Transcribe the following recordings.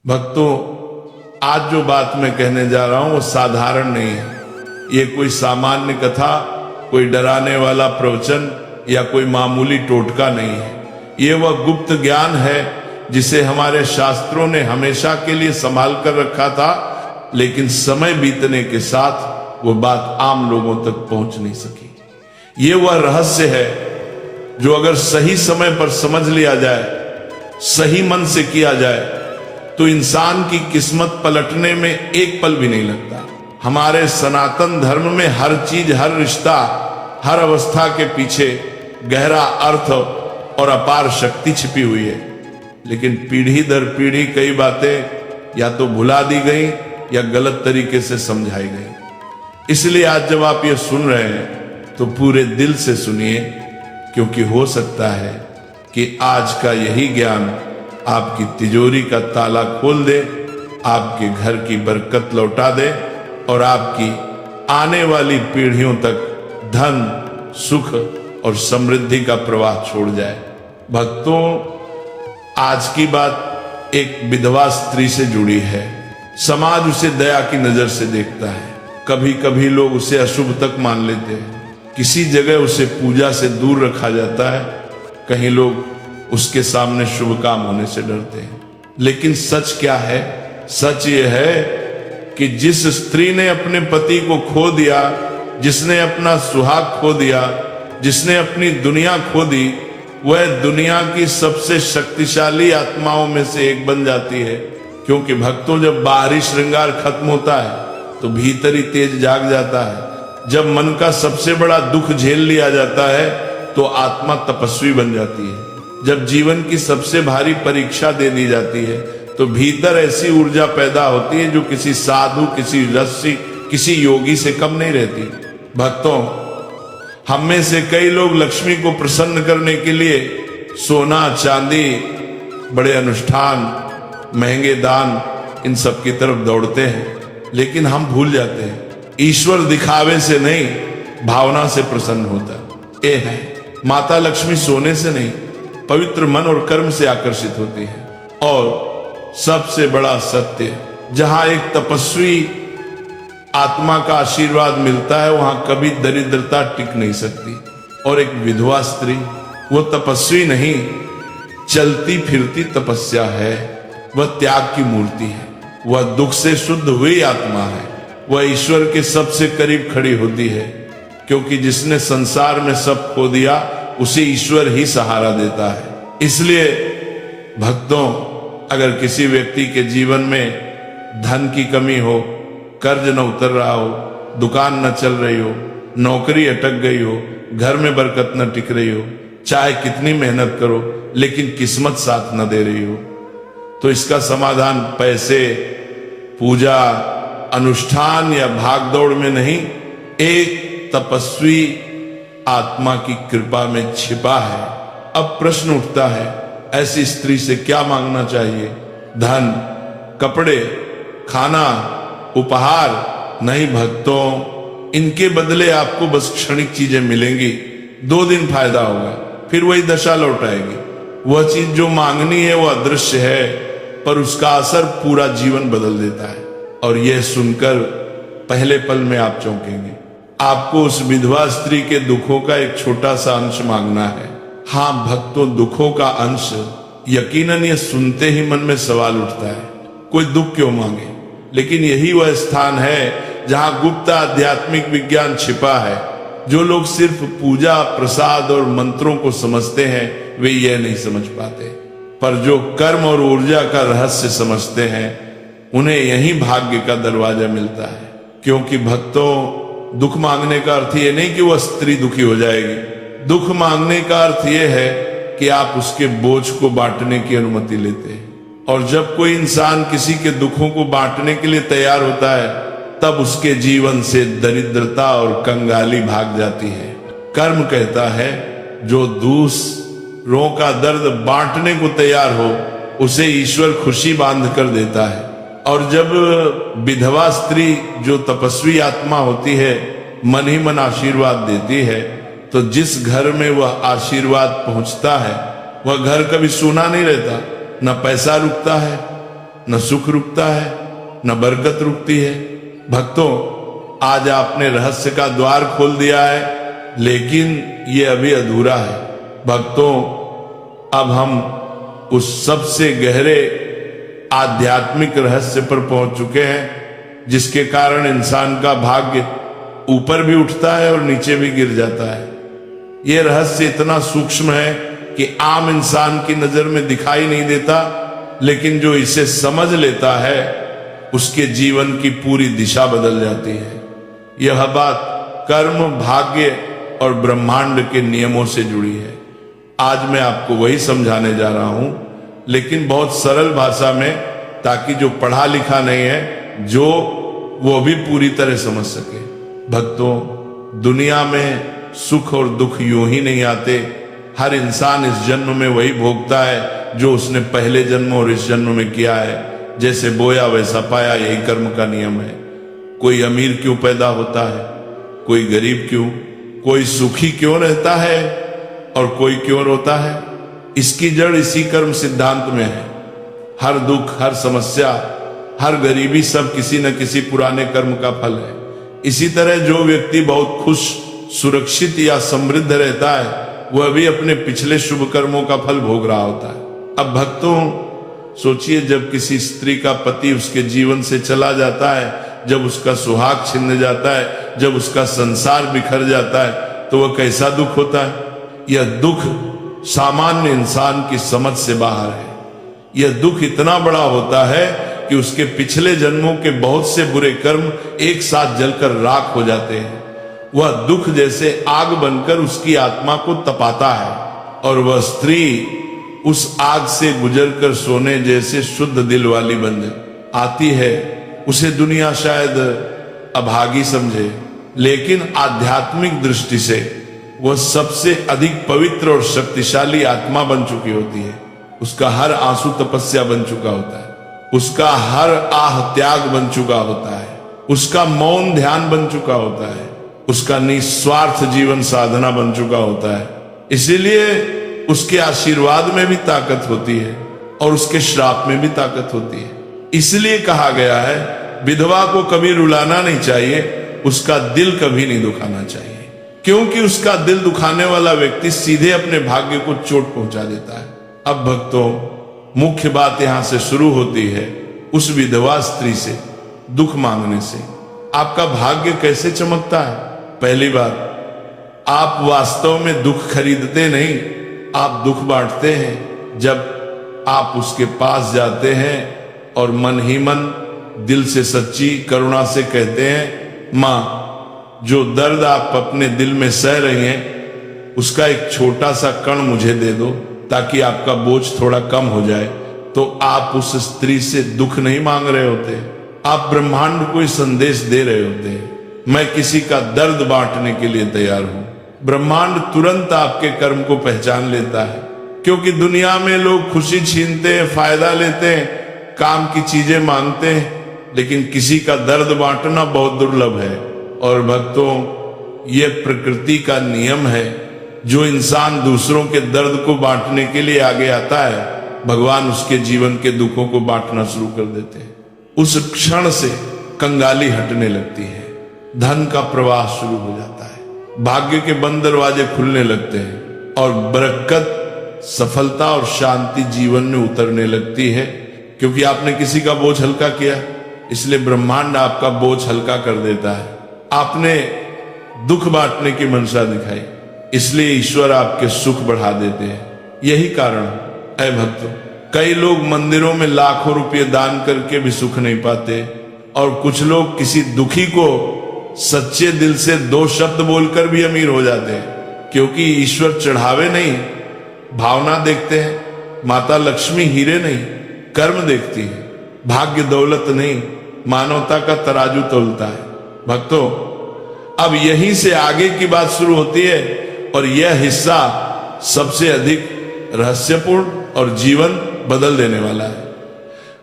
भक्तों, आज जो बात मैं कहने जा रहा हूं वो साधारण नहीं है। ये कोई सामान्य कथा, कोई डराने वाला प्रवचन या कोई मामूली टोटका नहीं है। ये वह गुप्त ज्ञान है जिसे हमारे शास्त्रों ने हमेशा के लिए संभाल कर रखा था, लेकिन समय बीतने के साथ वो बात आम लोगों तक पहुंच नहीं सकी। ये वह रहस्य है जो अगर सही समय पर समझ लिया जाए, सही मन से किया जाए, तो इंसान की किस्मत पलटने में एक पल भी नहीं लगता। हमारे सनातन धर्म में हर चीज, हर रिश्ता, हर अवस्था के पीछे गहरा अर्थ और अपार शक्ति छिपी हुई है, लेकिन पीढ़ी दर पीढ़ी कई बातें या तो भुला दी गई या गलत तरीके से समझाई गई। इसलिए आज जब आप ये सुन रहे हैं तो पूरे दिल से सुनिए, क्योंकि हो सकता है कि आज का यही ज्ञान आपकी तिजोरी का ताला खोल दे, आपके घर की बरकत लौटा दे और आपकी आने वाली पीढ़ियों तक धन, सुख और समृद्धि का प्रवाह छोड़ जाए। भक्तों, आज की बात एक विधवा स्त्री से जुड़ी है। समाज उसे दया की नजर से देखता है। कभी कभी लोग उसे अशुभ तक मान लेते हैं। किसी जगह उसे पूजा से दूर रखा जाता है, कहीं लोग उसके सामने शुभ काम होने से डरते हैं। लेकिन सच क्या है? सच ये है कि जिस स्त्री ने अपने पति को खो दिया, जिसने अपना सुहाग खो दिया, जिसने अपनी दुनिया खो दी, वह दुनिया की सबसे शक्तिशाली आत्माओं में से एक बन जाती है। क्योंकि भक्तों, जब बाहरी श्रृंगार खत्म होता है तो भीतरी तेज जाग जाता है। जब मन का सबसे बड़ा दुख झेल लिया जाता है तो आत्मा तपस्वी बन जाती है। जब जीवन की सबसे भारी परीक्षा दे दी जाती है तो भीतर ऐसी ऊर्जा पैदा होती है जो किसी साधु, किसी ऋषि, किसी योगी से कम नहीं रहती। भक्तों, हम में से कई लोग लक्ष्मी को प्रसन्न करने के लिए सोना, चांदी, बड़े अनुष्ठान, महंगे दान, इन सब की तरफ दौड़ते हैं, लेकिन हम भूल जाते हैं ईश्वर दिखावे से नहीं, भावना से प्रसन्न होता है। माता लक्ष्मी सोने से नहीं, पवित्र मन और कर्म से आकर्षित होती है। और सबसे बड़ा सत्य, जहां एक तपस्वी आत्मा का आशीर्वाद मिलता है वहां कभी दरिद्रता टिक नहीं सकती। और एक विधवा स्त्री, वो तपस्वी नहीं, चलती फिरती तपस्या है। वह त्याग की मूर्ति है, वह दुख से शुद्ध हुई आत्मा है। वह ईश्वर के सबसे करीब खड़ी होती है, क्योंकि जिसने संसार में सब खो दिया उसे ईश्वर ही सहारा देता है। इसलिए भक्तों, अगर किसी व्यक्ति के जीवन में धन की कमी हो, कर्ज न उतर रहा हो, दुकान न चल रही हो, नौकरी अटक गई हो, घर में बरकत न टिक रही हो, चाहे कितनी मेहनत करो लेकिन किस्मत साथ न दे रही हो, तो इसका समाधान पैसे, पूजा, अनुष्ठान या भागदौड़ में नहीं, एक तपस्वी आत्मा की कृपा में छिपा है। अब प्रश्न उठता है, ऐसी स्त्री से क्या मांगना चाहिए? धन, कपड़े, खाना, उपहार? नहीं भक्तों, इनके बदले आपको बस क्षणिक चीजें मिलेंगी। 2 दिन फायदा होगा, फिर वही दशा लौट आएगी। वह चीज जो मांगनी है वो अदृश्य है, पर उसका असर पूरा जीवन बदल देता है। और यह सुनकर पहले पल में आप चौंकेंगे। आपको उस विधवा स्त्री के दुखों का एक छोटा सा अंश मांगना है। हाँ भक्तों, दुखों का अंश। यकीनन ये सुनते ही मन में सवाल उठता है, कोई दुख क्यों मांगे? लेकिन यही वह स्थान है जहां गुप्त आध्यात्मिक विज्ञान छिपा है। जो लोग सिर्फ पूजा, प्रसाद और मंत्रों को समझते हैं वे यह नहीं समझ पाते, पर जो कर्म और ऊर्जा का रहस्य समझते हैं उन्हें यही भाग्य का दरवाजा मिलता है। क्योंकि भक्तों, दुख मांगने का अर्थ ये नहीं कि वह स्त्री दुखी हो जाएगी। दुख मांगने का अर्थ यह है कि आप उसके बोझ को बांटने की अनुमति लेते हैं। और जब कोई इंसान किसी के दुखों को बांटने के लिए तैयार होता है, तब उसके जीवन से दरिद्रता और कंगाली भाग जाती है। कर्म कहता है, जो दूसरों का दर्द बांटने को तैयार हो उसे ईश्वर खुशी बांध कर देता है। और जब विधवा स्त्री, जो तपस्वी आत्मा होती है, मन ही मन आशीर्वाद देती है, तो जिस घर में वह आशीर्वाद पहुंचता है वह घर कभी सूना नहीं रहता। न पैसा रुकता है, न सुख रुकता है, न बरकत रुकती है। भक्तों, आज आपने रहस्य का द्वार खोल दिया है, लेकिन ये अभी अधूरा है। भक्तों, अब हम उस सबसे गहरे आध्यात्मिक रहस्य पर पहुंच चुके हैं, जिसके कारण इंसान का भाग्य ऊपर भी उठता है और नीचे भी गिर जाता है। यह रहस्य इतना सूक्ष्म है कि आम इंसान की नजर में दिखाई नहीं देता, लेकिन जो इसे समझ लेता है उसके जीवन की पूरी दिशा बदल जाती है। यह बात कर्म, भाग्य और ब्रह्मांड के नियमों से जुड़ी है। आज मैं आपको वही समझाने जा रहा हूं, लेकिन बहुत सरल भाषा में, ताकि जो पढ़ा लिखा नहीं है जो वो भी पूरी तरह समझ सके। भक्तों, दुनिया में सुख और दुख यूं ही नहीं आते। हर इंसान इस जन्म में वही भोगता है जो उसने पहले जन्म और इस जन्म में किया है। जैसे बोया वैसा पाया, यही कर्म का नियम है। कोई अमीर क्यों पैदा होता है, कोई गरीब क्यों, कोई सुखी क्यों रहता है और कोई क्यों रोता है, इसकी जड़ इसी कर्म सिद्धांत में है। हर दुख, हर समस्या, हर गरीबी सब किसी न किसी पुराने कर्म का फल है। इसी तरह जो व्यक्ति बहुत खुश, सुरक्षित या समृद्ध रहता है, वह भी अपने पिछले शुभ कर्मों का फल भोग रहा होता है। अब भक्तों, सोचिए, जब किसी स्त्री का पति उसके जीवन से चला जाता है, जब उसका सुहाग छिन्न जाता है, जब उसका संसार बिखर जाता है, तो वह कैसा दुख होता है। यह दुख सामान्य इंसान की समझ से बाहर है। यह दुख इतना बड़ा होता है कि उसके पिछले जन्मों के बहुत से बुरे कर्म एक साथ जलकर राख हो जाते हैं। वह दुख जैसे आग बनकर उसकी आत्मा को तपाता है, और वह स्त्री उस आग से गुजरकर सोने जैसे शुद्ध दिल वाली बन आती है। उसे दुनिया शायद अभागी समझे, लेकिन आध्यात्मिक दृष्टि से वह सबसे अधिक पवित्र और शक्तिशाली आत्मा बन चुकी होती है। उसका हर आंसू तपस्या बन चुका होता है, उसका हर आह त्याग बन चुका होता है, उसका मौन ध्यान बन चुका होता है, उसका निस्वार्थ जीवन साधना बन चुका होता है। इसीलिए उसके आशीर्वाद में भी ताकत होती है और उसके श्राप में भी ताकत होती है। इसलिए कहा गया है, विधवा को कभी रुलाना नहीं चाहिए, उसका दिल कभी नहीं दुखाना चाहिए, क्योंकि उसका दिल दुखाने वाला व्यक्ति सीधे अपने भाग्य को चोट पहुंचा देता है। अब भक्तों, मुख्य बात यहां से शुरू होती है उस विधवा स्त्री से दुख मांगने से। आपका भाग्य कैसे चमकता है? पहली बात, आप वास्तव में दुख खरीदते नहीं, आप दुख बांटते हैं। जब आप उसके पास जाते हैं और मन ही मन दिल से सच्ची करुणा से कहते हैं, मां, जो दर्द आप अपने दिल में सह रही हैं, उसका एक छोटा सा कण मुझे दे दो, ताकि आपका बोझ थोड़ा कम हो जाए, तो आप उस स्त्री से दुख नहीं मांग रहे होते, आप ब्रह्मांड को संदेश दे रहे होते हैं, मैं किसी का दर्द बांटने के लिए तैयार हूं। ब्रह्मांड तुरंत आपके कर्म को पहचान लेता है, क्योंकि दुनिया में लोग खुशी छीनते हैं, फायदा लेते हैं, काम की चीजें मांगते हैं, लेकिन किसी का दर्द बांटना बहुत दुर्लभ है। और भक्तों, ये प्रकृति का नियम है। जो इंसान दूसरों के दर्द को बांटने के लिए आगे आता है, भगवान उसके जीवन के दुखों को बांटना शुरू कर देते हैं। उस क्षण से कंगाली हटने लगती है, धन का प्रवाह शुरू हो जाता है, भाग्य के बंद दरवाजे खुलने लगते हैं, और बरकत, सफलता और शांति जीवन में उतरने लगती है। क्योंकि आपने किसी का बोझ हल्का किया, इसलिए ब्रह्मांड आपका बोझ हल्का कर देता है। आपने दुख बांटने की मंशा दिखाई, इसलिए ईश्वर आपके सुख बढ़ा देते हैं। यही कारण है भक्तों, कई लोग मंदिरों में लाखों रुपये दान करके भी सुख नहीं पाते, और कुछ लोग किसी दुखी को सच्चे दिल से 2 शब्द बोलकर भी अमीर हो जाते हैं। क्योंकि ईश्वर चढ़ावे नहीं, भावना देखते हैं। माता लक्ष्मी हीरे नहीं, कर्म देखती है। भाग्य दौलत नहीं, मानवता का तराजू तोलता है। भक्तों, अब यहीं से आगे की बात शुरू होती है, और यह हिस्सा सबसे अधिक रहस्यपूर्ण और जीवन बदल देने वाला है।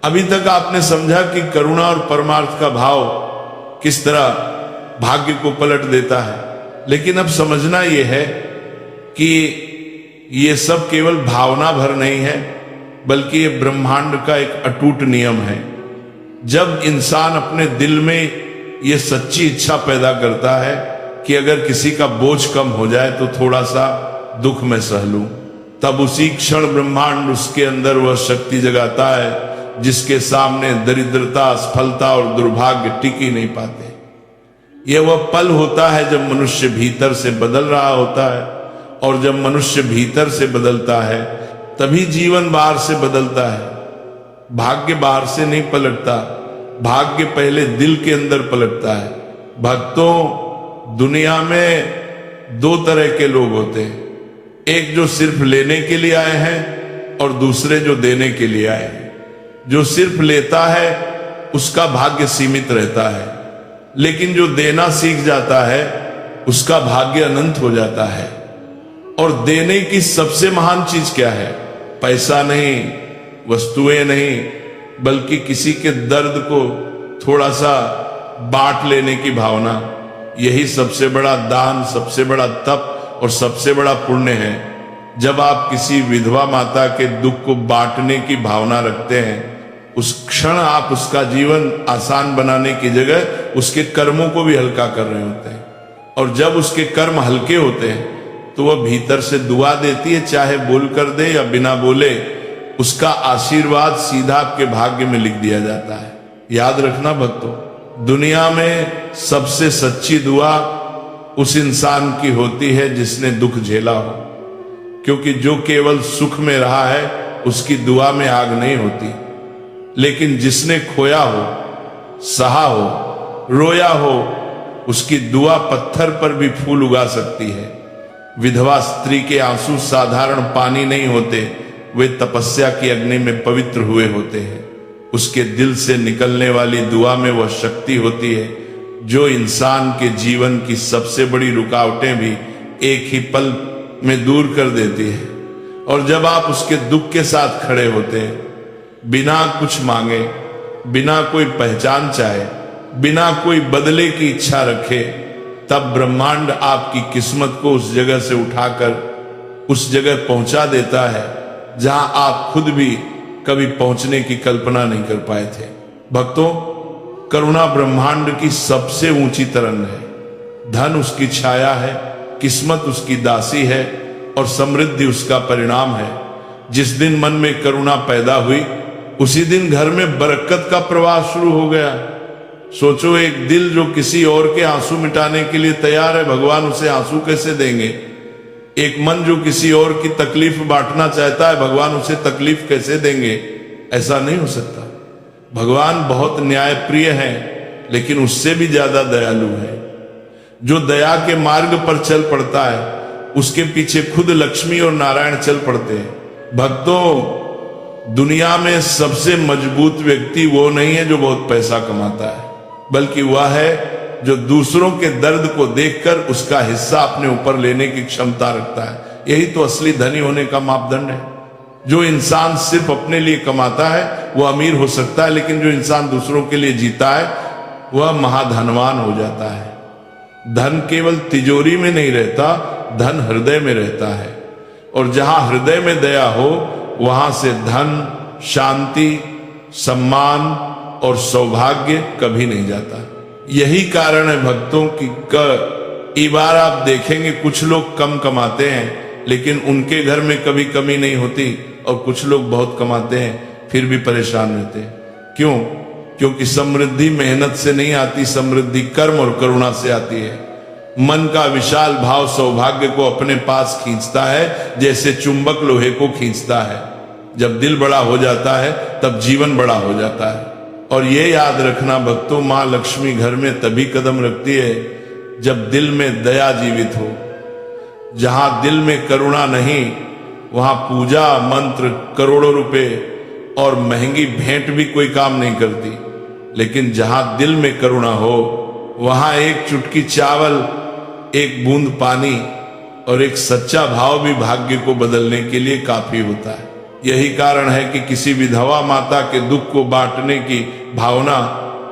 अभी तक आपने समझा कि करुणा और परमार्थ का भाव किस तरह भाग्य को पलट देता है, लेकिन अब समझना यह है कि यह सब केवल भावना भर नहीं है, बल्कि ये ब्रह्मांड का एक अटूट नियम है। जब इंसान अपने दिल में ये सच्ची इच्छा पैदा करता है कि अगर किसी का बोझ कम हो जाए तो थोड़ा सा दुख में सह लूं, तब उसी क्षण ब्रह्मांड उसके अंदर वह शक्ति जगाता है जिसके सामने दरिद्रता, असफलता और दुर्भाग्य टिक ही नहीं पाते। यह वह पल होता है जब मनुष्य भीतर से बदल रहा होता है, और जब मनुष्य भीतर से बदलता है तभी जीवन बाहर से बदलता है। भाग्य बाहर से नहीं पलटता, भाग्य पहले दिल के अंदर पलटता है। भक्तों, दुनिया में दो तरह के लोग होते हैं, एक जो सिर्फ लेने के लिए आए हैं और दूसरे जो देने के लिए आए हैं। जो सिर्फ लेता है उसका भाग्य सीमित रहता है, लेकिन जो देना सीख जाता है उसका भाग्य अनंत हो जाता है। और देने की सबसे महान चीज क्या है? पैसा नहीं, वस्तुएं नहीं, बल्कि किसी के दर्द को थोड़ा सा बांट लेने की भावना। यही सबसे बड़ा दान, सबसे बड़ा तप और सबसे बड़ा पुण्य है। जब आप किसी विधवा माता के दुख को बांटने की भावना रखते हैं, उस क्षण आप उसका जीवन आसान बनाने की जगह उसके कर्मों को भी हल्का कर रहे होते हैं। और जब उसके कर्म हल्के होते हैं तो वह भीतर से दुआ देती है, चाहे बोल कर दे या बिना बोले, उसका आशीर्वाद सीधा आपके भाग्य में लिख दिया जाता है। याद रखना भक्तों, दुनिया में सबसे सच्ची दुआ उस इंसान की होती है जिसने दुख झेला हो, क्योंकि जो केवल सुख में रहा है उसकी दुआ में आग नहीं होती। लेकिन जिसने खोया हो, सहा हो, रोया हो, उसकी दुआ पत्थर पर भी फूल उगा सकती है। विधवा स्त्री के आंसू साधारण पानी नहीं होते, वे तपस्या की अग्नि में पवित्र हुए होते हैं। उसके दिल से निकलने वाली दुआ में वह शक्ति होती है जो इंसान के जीवन की सबसे बड़ी रुकावटें भी एक ही पल में दूर कर देती है। और जब आप उसके दुख के साथ खड़े होते हैं, बिना कुछ मांगे, बिना कोई पहचान चाहे, बिना कोई बदले की इच्छा रखे, तब ब्रह्मांड आपकी किस्मत को उस जगह से उठाकर उस जगह पहुंचा देता है जहां आप खुद भी कभी पहुंचने की कल्पना नहीं कर पाए थे। भक्तों, करुणा ब्रह्मांड की सबसे ऊंची तरंग है। धन उसकी छाया है, किस्मत उसकी दासी है और समृद्धि उसका परिणाम है। जिस दिन मन में करुणा पैदा हुई, उसी दिन घर में बरकत का प्रवाह शुरू हो गया। सोचो, एक दिल जो किसी और के आंसू मिटाने के लिए तैयार है, भगवान उसे आंसू कैसे देंगे? एक मन जो किसी और की तकलीफ बांटना चाहता है, भगवान उसे तकलीफ कैसे देंगे? ऐसा नहीं हो सकता। भगवान बहुत न्यायप्रिय है, लेकिन उससे भी ज्यादा दयालु है। जो दया के मार्ग पर चल पड़ता है, उसके पीछे खुद लक्ष्मी और नारायण चल पड़ते हैं। भक्तों, दुनिया में सबसे मजबूत व्यक्ति वो नहीं है जो बहुत पैसा कमाता है, बल्कि वह है जो दूसरों के दर्द को देखकर उसका हिस्सा अपने ऊपर लेने की क्षमता रखता है। यही तो असली धनी होने का मापदंड है। जो इंसान सिर्फ अपने लिए कमाता है वह अमीर हो सकता है, लेकिन जो इंसान दूसरों के लिए जीता है वह महाधनवान हो जाता है। धन केवल तिजोरी में नहीं रहता, धन हृदय में रहता है। और जहां हृदय में दया हो, वहां से धन, शांति, सम्मान और सौभाग्य कभी नहीं जाता। यही कारण है भक्तों की कई बार आप देखेंगे कुछ लोग कम कमाते हैं, लेकिन उनके घर में कभी कमी नहीं होती, और कुछ लोग बहुत कमाते हैं फिर भी परेशान रहते हैं। क्यों? क्योंकि समृद्धि मेहनत से नहीं आती, समृद्धि कर्म और करुणा से आती है। मन का विशाल भाव सौभाग्य को अपने पास खींचता है, जैसे चुंबक लोहे को खींचता है। जब दिल बड़ा हो जाता है तब जीवन बड़ा हो जाता है। और ये याद रखना भक्तों, माँ लक्ष्मी घर में तभी कदम रखती है जब दिल में दया जीवित हो। जहां दिल में करुणा नहीं, वहां पूजा, मंत्र, करोड़ों रुपए और महंगी भेंट भी कोई काम नहीं करती। लेकिन जहां दिल में करुणा हो, वहां एक चुटकी चावल, एक बूंद पानी और एक सच्चा भाव भी भाग्य को बदलने के लिए काफी होता है। यही कारण है कि किसी विधवा माता के दुख को बांटने की भावना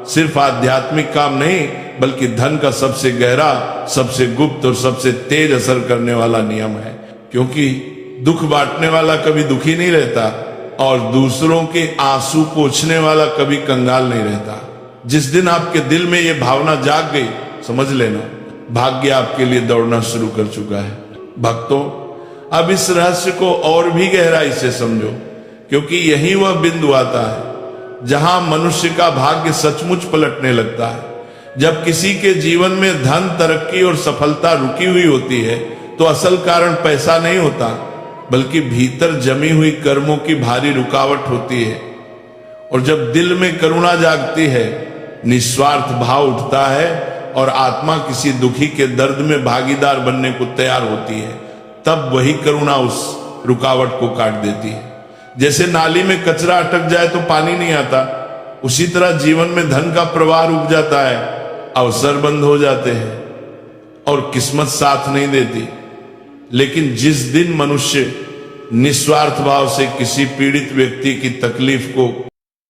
सिर्फ आध्यात्मिक काम नहीं, बल्कि धन का सबसे गहरा, सबसे गुप्त और सबसे तेज असर करने वाला नियम है। क्योंकि दुख बांटने वाला कभी दुखी नहीं रहता, और दूसरों के आंसू पोंछने वाला कभी कंगाल नहीं रहता। जिस दिन आपके दिल में यह भावना जाग गई, समझ लेना भाग्य आपके लिए दौड़ना शुरू कर चुका है। भक्तों, अब इस रहस्य को और भी गहराई से समझो, क्योंकि यही वह बिंदु आता है जहां मनुष्य का भाग्य सचमुच पलटने लगता है। जब किसी के जीवन में धन, तरक्की और सफलता रुकी हुई होती है तो असल कारण पैसा नहीं होता, बल्कि भीतर जमी हुई कर्मों की भारी रुकावट होती है। और जब दिल में करुणा जागती है, निस्वार्थ भाव उठता है और आत्मा किसी दुखी के दर्द में भागीदार बनने को तैयार होती है, तब वही करुणा उस रुकावट को काट देती है। जैसे नाली में कचरा अटक जाए तो पानी नहीं आता, उसी तरह जीवन में धन का प्रवाह रुक जाता है, अवसर बंद हो जाते हैं और किस्मत साथ नहीं देती। लेकिन जिस दिन मनुष्य निस्वार्थ भाव से किसी पीड़ित व्यक्ति की तकलीफ को